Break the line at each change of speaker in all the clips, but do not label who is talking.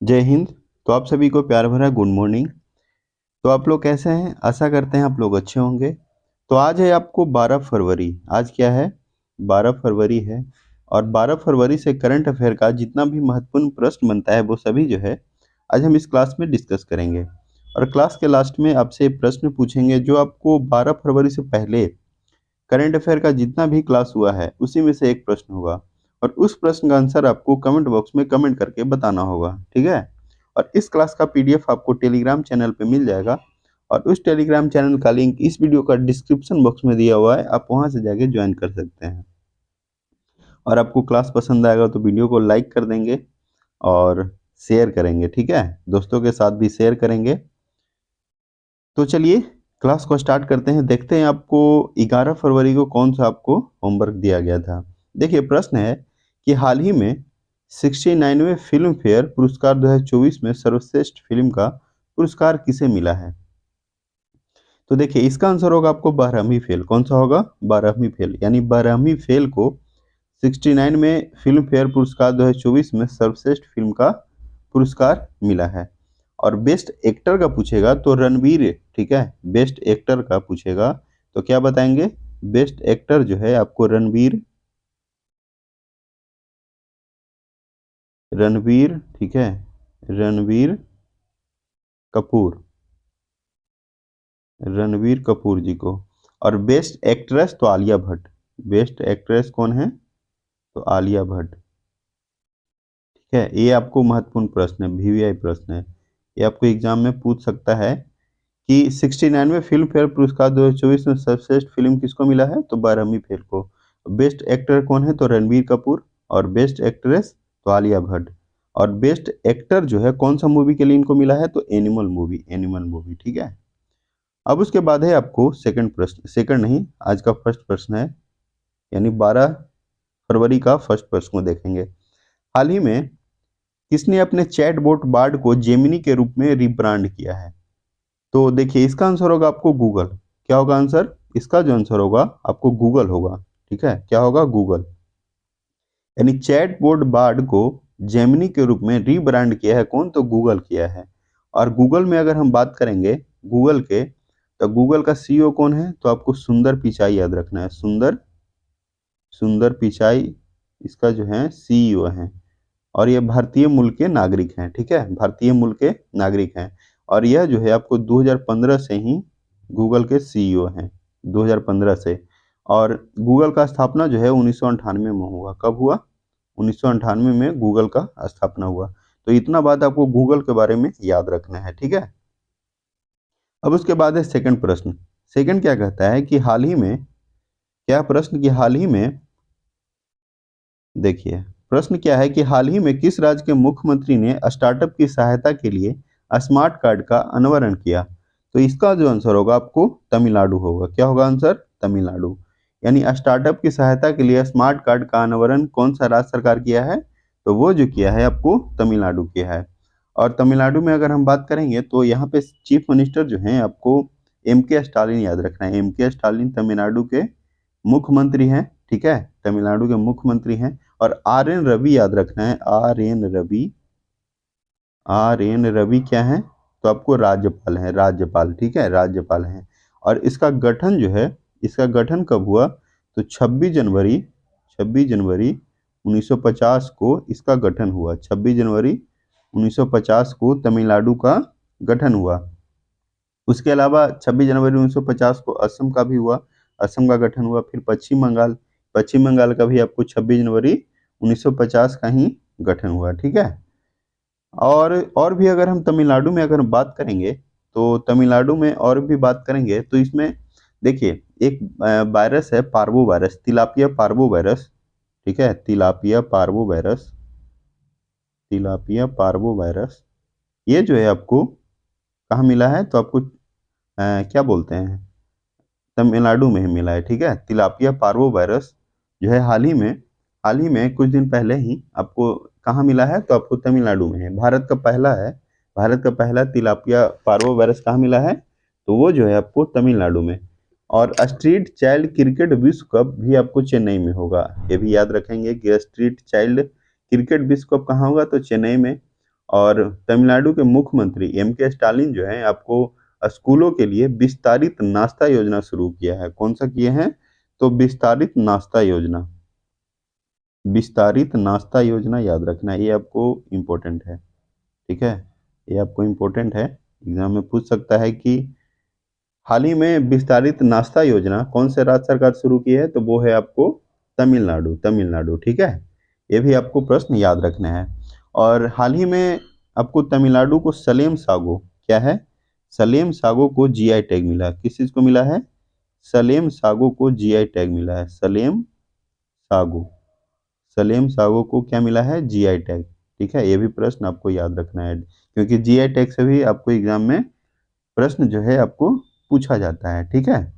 जय हिंद। तो आप सभी को प्यार भरा गुड मॉर्निंग। तो आप लोग कैसे हैं? आशा करते हैं आप लोग अच्छे होंगे। तो आज है आपको 12 फरवरी। आज क्या है? 12 फरवरी है। और 12 फरवरी से करंट अफेयर का जितना भी महत्वपूर्ण प्रश्न बनता है वो सभी जो है आज हम इस क्लास में डिस्कस करेंगे। और क्लास के लास्ट में आपसे प्रश्न पूछेंगे जो आपको 12 फरवरी से पहले करंट अफेयर का जितना भी क्लास हुआ है उसी में से एक प्रश्न होगा। और उस प्रश्न का आंसर आपको कमेंट बॉक्स में कमेंट करके बताना होगा, ठीक है। और इस क्लास का पीडीएफ आपको टेलीग्राम चैनल पे मिल जाएगा। और उस टेलीग्राम चैनल का लिंक इस वीडियो का डिस्क्रिप्शन बॉक्स में दिया हुआ है, आप वहां से जाके ज्वाइन कर सकते हैं। और आपको क्लास पसंद आएगा तो वीडियो को लाइक कर देंगे और शेयर करेंगे, ठीक है, दोस्तों के साथ भी शेयर करेंगे। तो चलिए क्लास को स्टार्ट करते हैं। देखते हैं आपको 11 फरवरी को कौन सा आपको होमवर्क दिया गया था। देखिए प्रश्न है कि हाल ही में 69वें फिल्म फेयर पुरस्कार 2024 में सर्वश्रेष्ठ फिल्म का पुरस्कार किसे मिला है? तो देखिए इसका आंसर होगा आपको 12वीं फेल। कौन सा होगा? 12वीं फेल, यानी 12वीं फेल को 69 में फिल्म फेयर पुरस्कार 2024 में सर्वश्रेष्ठ फिल्म का पुरस्कार मिला है। और बेस्ट एक्टर का पूछेगा तो रणवीर, ठीक है, बेस्ट एक्टर का पूछेगा तो क्या बताएंगे? बेस्ट एक्टर जो है आपको रणवीर, रणवीर, ठीक है, रणवीर कपूर, रणवीर कपूर जी को। और बेस्ट एक्ट्रेस तो आलिया भट्ट। बेस्ट एक्ट्रेस कौन है? तो आलिया भट्ट, ठीक है। ये आपको महत्वपूर्ण प्रश्न है, वीवीआई प्रश्न है, ये आपको एग्जाम में पूछ सकता है कि 69वें फिल्म फेयर पुरस्कार 2024 में सर्वश्रेष्ठ फिल्म किसको मिला है? तो 12वीं फेल को। बेस्ट एक्टर कौन है? तो रणबीर कपूर। और बेस्ट एक्ट्रेस तो आलिया भट्ट। और बेस्ट एक्टर जो है कौन सा मूवी के लिए इनको मिला है? तो एनिमल मूवी, एनिमल मूवी, ठीक है। अब उसके बाद है आपको सेकंड प्रश्न, सेकंड नहीं, आज का फर्स्ट प्रश्न है, यानी 12 फरवरी का फर्स्ट प्रश्न को देखेंगे। हाल ही में किसने अपने चैटबॉट बार्ड को जेमिनी के रूप में रिब्रांड किया है? तो देखिए इसका आंसर होगा आपको गूगल। क्या होगा आंसर? इसका जो आंसर होगा आपको गूगल होगा, ठीक है। क्या होगा? गूगल। यानी चैटबॉट बार्ड को जेमिनी के रूप में रीब्रांड किया है कौन? तो गूगल किया है। और गूगल में अगर हम बात करेंगे गूगल के, तो गूगल का सीईओ कौन है? तो आपको सुंदर पिचाई याद रखना है। सुंदर, सुंदर पिचाई इसका जो है सीईओ है। और ये भारतीय मूल के नागरिक हैं, ठीक है, भारतीय मूल के नागरिक हैं। और यह जो है आपको 2015 से ही गूगल के सीईओ हैं, 2015 से। और गूगल का स्थापना जो है 1998 में हुआ। कब हुआ? 1998 में गूगल का स्थापना हुआ। तो इतना बात आपको गूगल के बारे में याद रखना है, ठीक है। अब उसके बाद है सेकंड प्रश्न। सेकंड क्या कहता है कि हाल ही में, क्या प्रश्न कि हाल ही में, देखिए प्रश्न क्या है कि हाल ही में किस राज्य के मुख्यमंत्री ने स्टार्टअप की सहायता के लिए स्मार्ट कार्ड का अनावरण किया? तो इसका जो आंसर होगा आपको तमिलनाडु होगा। क्या होगा आंसर? तमिलनाडु। यानी स्टार्टअप की सहायता के लिए स्मार्ट कार्ड का अनावरण कौन सा राज्य सरकार किया है? तो वो जो किया है आपको तमिलनाडु किया है। और तमिलनाडु में अगर हम बात करेंगे तो यहाँ पे चीफ मिनिस्टर जो हैं आपको एम के स्टालिन याद रखना है। एम के स्टालिन तमिलनाडु के मुख्यमंत्री हैं, ठीक है, तमिलनाडु के मुख्यमंत्री हैं। और आर एन रवि याद रखना है। R N Ravi, R N Ravi क्या है? तो आपको राज्यपाल है, राज्यपाल, ठीक है, राज्यपाल हैं। और इसका गठन जो है, इसका गठन कब हुआ? तो 26 जनवरी, 26 जनवरी 1950 को इसका गठन हुआ। 26 जनवरी 1950 को तमिलनाडु का गठन हुआ। उसके अलावा 26 जनवरी 1950 को असम का भी हुआ, असम का गठन हुआ। फिर पश्चिम बंगाल, पश्चिम बंगाल का भी आपको 26 जनवरी 1950 का ही गठन हुआ, ठीक है। और भी अगर हम तमिलनाडु में अगर बात करेंगे तो तमिलनाडु में और भी बात करेंगे तो इसमें देखिए एक वायरस है, parvo virus, tilapia parvo virus, ठीक है, tilapia parvo virus, tilapia parvo virus. ये जो है आपको कहाँ मिला है? तो आपको क्या बोलते हैं, तमिलनाडु में ही मिला है, ठीक है। तिलापिया पार्वो वायरस जो है हाल ही में कुछ दिन पहले ही आपको कहाँ मिला है? तो आपको तमिलनाडु में है। भारत का पहला है, भारत का पहला तिलापिया पार्वो वायरस कहाँ मिला है? तो वो जो है आपको तमिलनाडु में। और स्ट्रीट चाइल्ड क्रिकेट विश्व कप भी आपको चेन्नई में होगा। ये भी याद रखेंगे कि स्ट्रीट चाइल्ड क्रिकेट विश्व कप कहाँ होगा? तो चेन्नई में। और तमिलनाडु के मुख्यमंत्री एम.के. स्टालिन जो है आपको स्कूलों के लिए विस्तारित नाश्ता योजना शुरू किया है। कौन सा किए हैं? तो विस्तारित नाश्ता योजना, विस्तारित नाश्ता योजना याद रखना, ये आपको इम्पोर्टेंट है, ठीक है, ये आपको इम्पोर्टेंट है, एग्जाम में पूछ सकता है कि हाल ही में विस्तारित नाश्ता योजना कौन से राज्य सरकार शुरू की है, तो वो है आपको तमिलनाडु, तमिलनाडु, ठीक है, ये भी आपको प्रश्न याद रखना है। और हाल ही में आपको तमिलनाडु को सलेम सागो, क्या है? सलेम सागो को जीआई टैग मिला। किस चीज को मिला है? सलेम सागो को जीआई टैग मिला है। सलेम सागो, सलेम सागो को क्या मिला है? जीआई टैग, ठीक है, ये भी प्रश्न आपको याद रखना है, क्योंकि जीआई टैग से भी आपको एग्जाम में प्रश्न जो है आपको पूछा जाता है, ठीक है।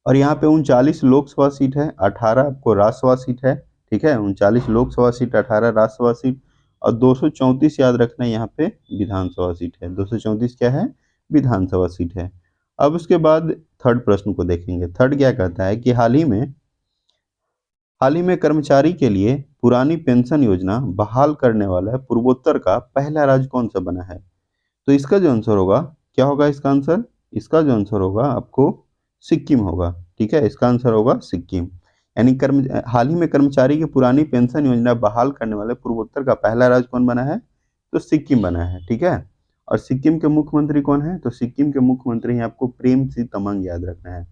और यहाँ पे 39 लोकसभा सीट है, 18 आपको राज्यसभा सीट है, ठीक है, 39 लोकसभा सीट, 18 राज्यसभा सीट, और 234 याद रखना यहाँ पे विधानसभा सीट है। 234 क्या है? विधानसभा सीट है। अब उसके बाद थर्ड प्रश्न को देखेंगे। थर्ड क्या कहता है कि हाल ही में कर्मचारी के लिए पुरानी पेंशन योजना बहाल करने वाला पूर्वोत्तर का पहला राज्य कौन सा बना है? तो इसका जो आंसर होगा, क्या होगा इसका आंसर? इसका जो आंसर होगा आपको सिक्किम होगा, ठीक है, इसका आंसर होगा सिक्किम। यानी हाल ही में कर्मचारी की पुरानी पेंशन योजना बहाल करने वाले पूर्वोत्तर का पहला राज्य कौन बना है? तो सिक्किम बना है, ठीक है। और सिक्किम के मुख्यमंत्री कौन है? तो सिक्किम के मुख्यमंत्री हैं आपको प्रेम सिंह तमंग, याद रखना है,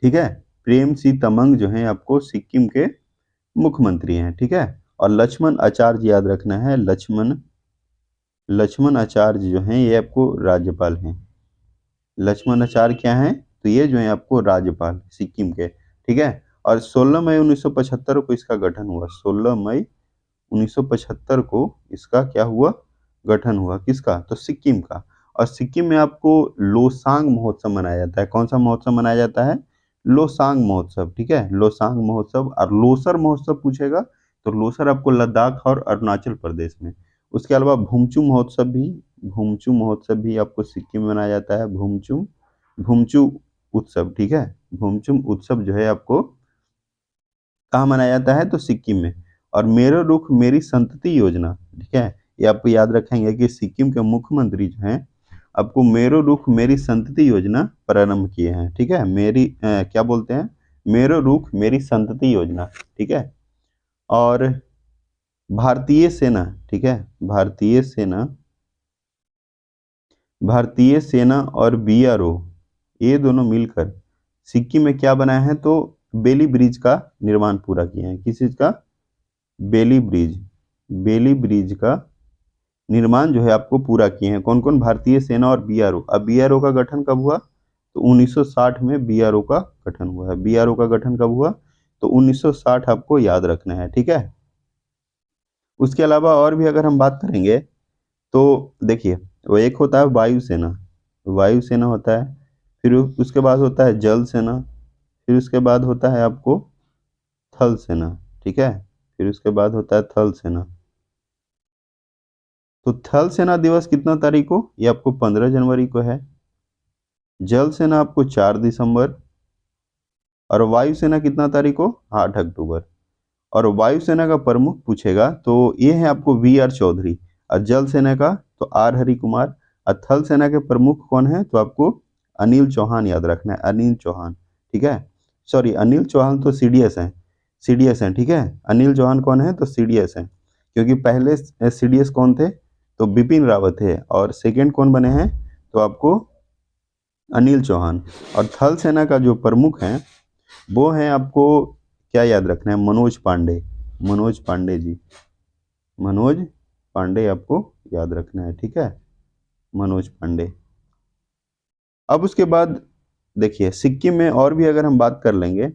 ठीक है, प्रेम सिंह तमंग जो है आपको सिक्किम के मुख्यमंत्री हैं, ठीक है। और लक्ष्मण आचार्य याद रखना है, लक्ष्मण आचार्य जो हैं ये आपको राज्यपाल हैं। लक्ष्मण आचार्य क्या हैं? तो ये जो है आपको राज्यपाल सिक्किम के, ठीक है। और 16 मई 1975 को इसका गठन हुआ। 16 मई 1975 को इसका क्या हुआ? गठन हुआ। किसका? तो सिक्किम का। और सिक्किम में आपको लोसांग महोत्सव मनाया जाता है। कौन सा महोत्सव मनाया जाता है? लोसांग महोत्सव, ठीक है, लोसांग महोत्सव। और लोसर महोत्सव पूछेगा तो लोसर आपको लद्दाख और अरुणाचल प्रदेश में। उसके अलावा भूमचू महोत्सव भी आपको सिक्किम में मनाया जाता है। भूमचू उत्सव, ठीक है, भूमचू उत्सव जो है आपको कहाँ मनाया जाता है? तो सिक्किम में। और मेरो रुख मेरी संतति योजना, ठीक है, ये आपको याद रखेंगे कि सिक्किम के मुख्यमंत्री जो हैं आपको मेरो रुख मेरी संतति योजना प्रारंभ किए हैं, ठीक है, क्या बोलते हैं? मेरो रुख मेरी संतति योजना, ठीक है। और भारतीय सेना, ठीक है, भारतीय सेना और बीआरओ ये दोनों मिलकर सिक्किम में क्या बनाए हैं? तो बेली ब्रिज का निर्माण पूरा किए हैं। किस चीज का? बेली ब्रिज का निर्माण जो है आपको पूरा किए हैं। कौन कौन? भारतीय सेना और बीआरओ। अब बीआरओ का गठन कब हुआ? तो 1960 में बीआरओ का गठन हुआ है। बीआरओ का गठन कब हुआ? तो 1960 आपको याद रखना है, ठीक है। उसके अलावा और भी अगर हम बात करेंगे तो देखिए, वो एक होता है वायुसेना, वायुसेना होता है, फिर उसके बाद होता है जल सेना, फिर उसके बाद होता है आपको थल सेना, ठीक है, फिर उसके बाद होता है थल सेना। तो थल सेना दिवस कितना तारीख को? ये आपको 15 जनवरी को है। जल सेना आपको 4 दिसंबर। और वायुसेना कितना तारीख को? 8 अक्टूबर। और वायुसेना का प्रमुख पूछेगा तो ये है आपको वी.आर. चौधरी। और जल सेना का तो आर हरि कुमार। और थल सेना के प्रमुख कौन है? तो आपको अनिल चौहान याद रखना है, अनिल चौहान, ठीक है। सॉरी, अनिल चौहान तो सीडीएस हैं, ठीक है। अनिल चौहान कौन है? तो सीडीएस हैं, क्योंकि पहले सीडीएस कौन थे? तो बिपिन रावत है। और सेकंड कौन बने हैं? तो आपको अनिल चौहान। और थल सेना का जो प्रमुख हैं वो हैं आपको क्या याद रखना है? मनोज पांडे, मनोज पांडे जी, मनोज पांडे आपको याद रखना है, ठीक है, मनोज पांडे। अब उसके बाद देखिए सिक्किम में और भी अगर हम बात कर लेंगे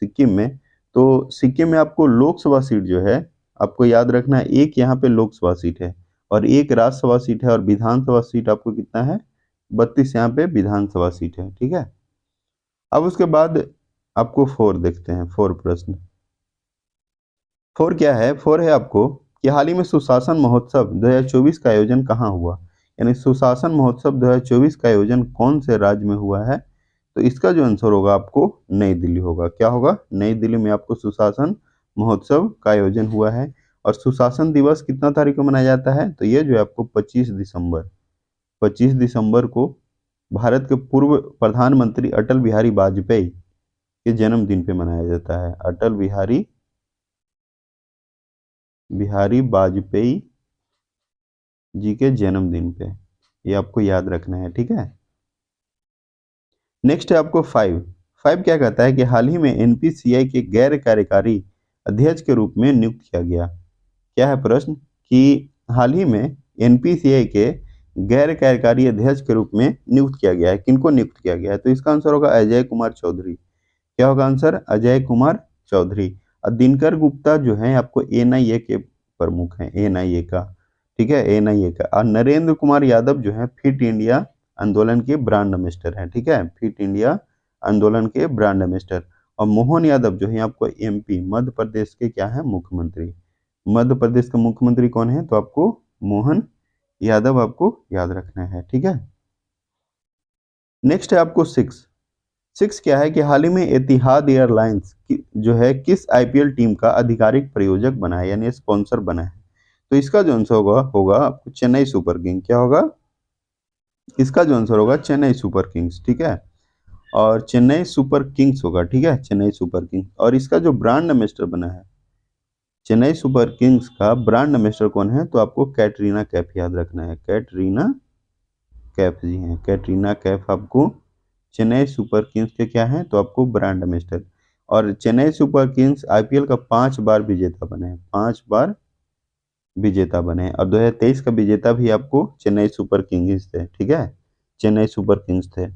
सिक्किम में, तो सिक्किम में आपको लोकसभा सीट जो है आपको याद रखना है, एक यहाँ पे लोकसभा सीट है और एक राज्यसभा सीट है। और विधानसभा सीट आपको कितना है? 32 यहाँ पे विधानसभा सीट है, ठीक है। अब उसके बाद आपको फोर देखते हैं, फोर प्रश्न। फोर क्या है? फोर है आपको कि हाल ही में सुशासन महोत्सव 2024 का आयोजन कहाँ हुआ? यानी सुशासन महोत्सव 2024 का आयोजन कौन से राज्य में हुआ है? तो इसका जो आंसर होगा आपको नई दिल्ली होगा। क्या होगा? नई दिल्ली में आपको सुशासन महोत्सव का आयोजन हुआ है। और सुशासन दिवस कितना तारीख को मनाया जाता है? तो ये जो है आपको 25 दिसंबर को भारत के पूर्व प्रधानमंत्री अटल बिहारी वाजपेयी के जन्मदिन पे मनाया जाता है। अटल बिहारी वाजपेयी जी के जन्मदिन पे, ये आपको याद रखना है, ठीक है। नेक्स्ट है आपको फाइव क्या कहता है कि हाल ही में एनपीसीआई के गैर कार्यकारी अध्यक्ष के रूप में नियुक्त किया गया। क्या है प्रश्न कि हाल ही में एनपीसीआई के गैर कार्यकारी अध्यक्ष के रूप में नियुक्त किया गया है। किनको नियुक्त किया गया है? तो इसका आंसर होगा अजय कुमार चौधरी। क्या होगा आंसर? अजय कुमार चौधरी। और दिनकर गुप्ता जो है आपको एनआईए के प्रमुख हैं, एनआईए का, ठीक है, एनआईए का। और नरेंद्र कुमार यादव जो है फिट इंडिया आंदोलन के ब्रांड एम्बेसडर हैं, ठीक है, फिट इंडिया आंदोलन के ब्रांड एम्बेसडर। और मोहन यादव जो है आपको एमपी मध्य प्रदेश के क्या है? मुख्यमंत्री। मध्य प्रदेश के मुख्यमंत्री कौन है? तो आपको मोहन यादव आपको याद रखना है, ठीक है। नेक्स्ट है आपको सिक्स क्या है कि हाल ही में एतिहाद एयरलाइंस जो है किस आईपीएल टीम का आधिकारिक प्रायोजक बना है, यानी स्पॉन्सर बना है। तो इसका जो आंसर होगा आपको चेन्नई सुपर किंग। क्या होगा? इसका जो आंसर होगा चेन्नई सुपर किंग्स, ठीक है। और चेन्नई सुपर किंग्स होगा, ठीक है, चेन्नई सुपर किंग्स। और इसका जो ब्रांड एम्बेसडर बना है चेन्नई सुपर किंग्स का ब्रांड एम्बेसडर कौन है? तो आपको कैटरीना कैफ याद रखना है। कैटरीना कैफ जी हैं, कैटरीना कैफ आपको चेन्नई सुपर किंग्स के क्या है? तो आपको ब्रांड एम्बेसडर। और चेन्नई सुपर किंग्स आईपीएल का 5 बार विजेता बने हैं, 5 बार विजेता बने हैं। और 2023 का विजेता भी आपको चेन्नई सुपर किंग्स थे, ठीक है, चेन्नई सुपर किंग्स थे।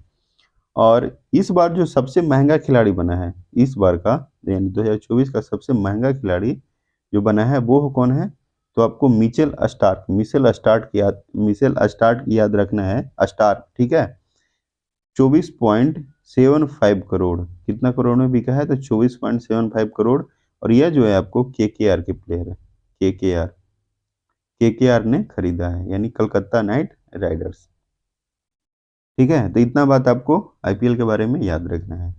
और इस बार जो सबसे महंगा खिलाड़ी बना है इस बार का, यानी 2024 का सबसे महंगा खिलाड़ी जो बना है वो कौन है? तो आपको मिचेल स्टार्क याद रखना है, स्टार्क, ठीक है। 24.75 करोड़, कितना करोड़ में बिका है? तो 24.75 करोड़। और यह जो है आपको केकेआर के प्लेयर है, केकेआर ने खरीदा है, यानी कलकत्ता नाइट राइडर्स, ठीक है। तो इतना बात आपको आईपीएल के बारे में याद रखना है।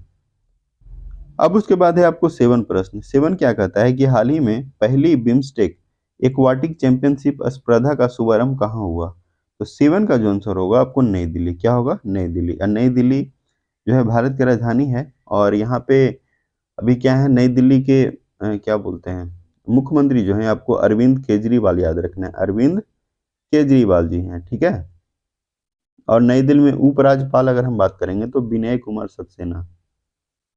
अब उसके बाद है आपको प्रश्न 7 क्या कहता है कि हाल ही में पहली बिम्स्टेक एक्वाटिक चैंपियनशिप स्पर्धा का शुभारंभ कहाँ हुआ? तो 7 का जो आंसर होगा आपको नई दिल्ली। क्या होगा? नई दिल्ली। और नई दिल्ली जो है भारत की राजधानी है। और यहाँ पे अभी क्या है, नई दिल्ली के क्या बोलते हैं, मुख्यमंत्री जो है आपको अरविंद केजरीवाल याद रखना है, अरविंद केजरीवाल जी हैं, ठीक है। और नई दिल्ली में उपराज्यपाल अगर हम बात करेंगे तो विनय कुमार सक्सेना,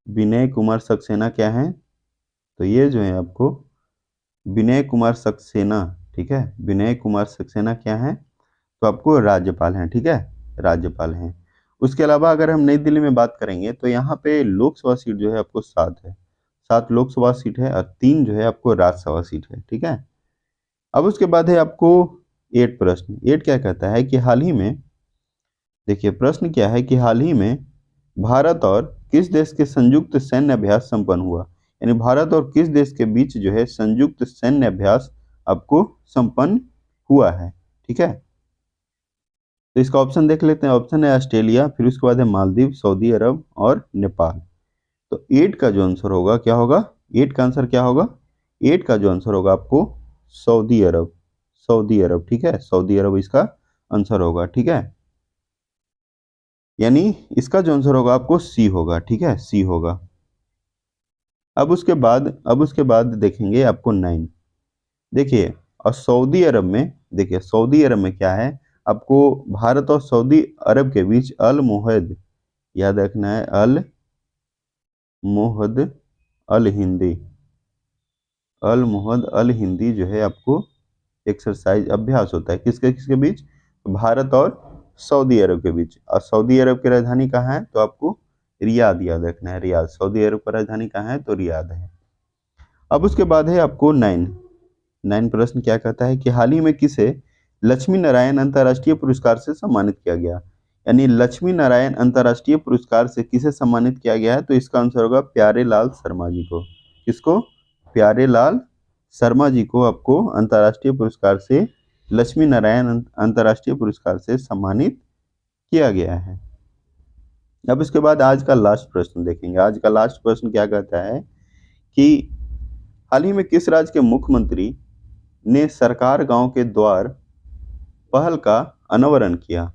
विनय कुमार सक्सेना क्या है? तो ये जो है आपको विनय कुमार सक्सेना, ठीक है, विनय कुमार सक्सेना क्या है? तो आपको राज्यपाल हैं, ठीक है, राज्यपाल हैं। उसके अलावा अगर हम नई दिल्ली में बात करेंगे तो यहाँ पे लोकसभा सीट जो है आपको 7 है, 7 लोकसभा सीट है और 3 जो है आपको राज्यसभा सीट है, ठीक है। अब उसके बाद है आपको 8 प्रश्न। 8 क्या कहता है कि हाल ही में, देखिए प्रश्न क्या है कि हाल ही में भारत और किस देश के संयुक्त सैन्य अभ्यास संपन्न हुआ, यानी भारत और किस देश के बीच जो है संयुक्त सैन्य अभ्यास आपको संपन्न हुआ है, ठीक है। तो इसका ऑप्शन देख लेते हैं। ऑप्शन है ऑस्ट्रेलिया, फिर उसके बाद है मालदीव, सऊदी अरब और नेपाल। तो 8 का जो आंसर होगा क्या होगा? 8 का आंसर क्या होगा? 8 का जो आंसर होगा आपको सऊदी अरब, सऊदी अरब, ठीक है, सऊदी अरब इसका आंसर होगा, ठीक है। यानी इसका जो आंसर होगा आपको सी होगा, ठीक है, सी होगा। अब उसके बाद देखेंगे आपको 9। देखिए, और सऊदी अरब में, देखिए सऊदी अरब में क्या है, आपको भारत और सऊदी अरब के बीच अल मुहद याद रखना है, अल मुहद अल हिंदी, अल मुहद अल हिंदी जो है आपको एक्सरसाइज अभ्यास होता है किसके किसके बीच? भारत और सऊदी अरब के बीच। और सऊदी अरब की राजधानी कहाँ है? तो आपको रियाद याद रखना है, रियाद। सऊदी अरब की राजधानी कहाँ है? तो रियाद है। अब उसके बाद है आपको 9 प्रश्न क्या कहता है कि हाल ही में किसे लक्ष्मी नारायण अंतर्राष्ट्रीय पुरस्कार से सम्मानित किया गया, यानी लक्ष्मी नारायण अंतर्राष्ट्रीय पुरस्कार से किसे सम्मानित किया गया है? तो इसका आंसर होगा प्यारे लाल शर्मा जी को। किसको? प्यारे लाल शर्मा जी को आपको अंतर्राष्ट्रीय पुरस्कार से, लक्ष्मी नारायण अंतर्राष्ट्रीय पुरस्कार से सम्मानित किया गया है। अब इसके बाद आज का लास्ट प्रश्न देखेंगे। आज का लास्ट प्रश्न क्या कहता है कि हाल ही में किस राज्य के मुख्यमंत्री ने सरकार गांव के द्वार पहल का अनावरण किया।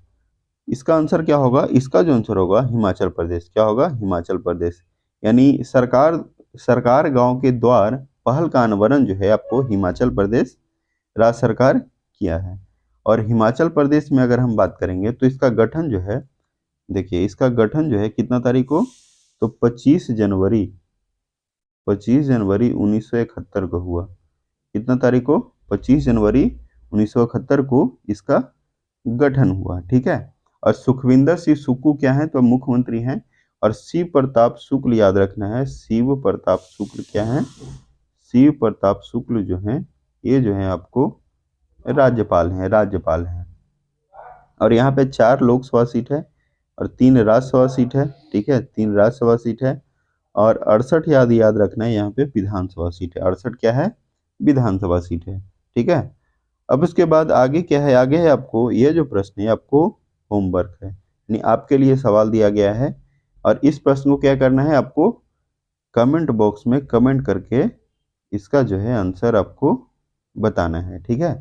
इसका आंसर क्या होगा? इसका जो आंसर होगा हिमाचल प्रदेश। क्या होगा? हिमाचल प्रदेश। यानी सरकार सरकार गांव के द्वार पहल का अनावरण जो है आपको हिमाचल प्रदेश राज्य सरकार किया है। और हिमाचल प्रदेश में अगर हम बात करेंगे तो इसका गठन जो है, देखिए इसका गठन जो है कितना तारीख को? तो 25 जनवरी 1971 को हुआ। कितना तारीख को? 25 जनवरी 1971 को इसका गठन हुआ। ठीक है। और सुखविंदर सिंह सुक्खू क्या है? तो मुख्यमंत्री हैं। और शिव प्रताप शुक्ल याद रखना है, शिव प्रताप शुक्ल क्या है? शिव प्रताप शुक्ल जो है ये जो है आपको राज्यपाल हैं। और यहाँ पे 4 लोकसभा सीट है और 3 राज्यसभा सीट है। ठीक है, 3 राज्यसभा सीट है और 68 याद रखना है, यहाँ पे विधानसभा सीट है। 68 क्या है? विधानसभा सीट है। ठीक है। अब उसके बाद आगे क्या है? आगे है आपको ये जो प्रश्न है आपको होमवर्क है, यानी आपके लिए सवाल दिया गया है और इस प्रश्न को क्या करना है आपको? कमेंट बॉक्स में कमेंट करके इसका जो है आंसर आपको बताना है। ठीक है।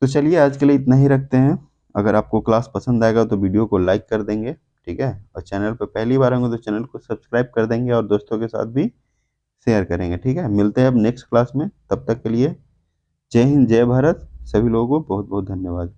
तो चलिए आज के लिए इतना ही रखते हैं। अगर आपको क्लास पसंद आएगा तो वीडियो को लाइक कर देंगे। ठीक है। और चैनल पर पहली बार होंगे तो चैनल को सब्सक्राइब कर देंगे और दोस्तों के साथ भी शेयर करेंगे। ठीक है। मिलते हैं अब नेक्स्ट क्लास में, तब तक के लिए जय हिंद, जय भारत। सभी लोगों को बहुत बहुत धन्यवाद।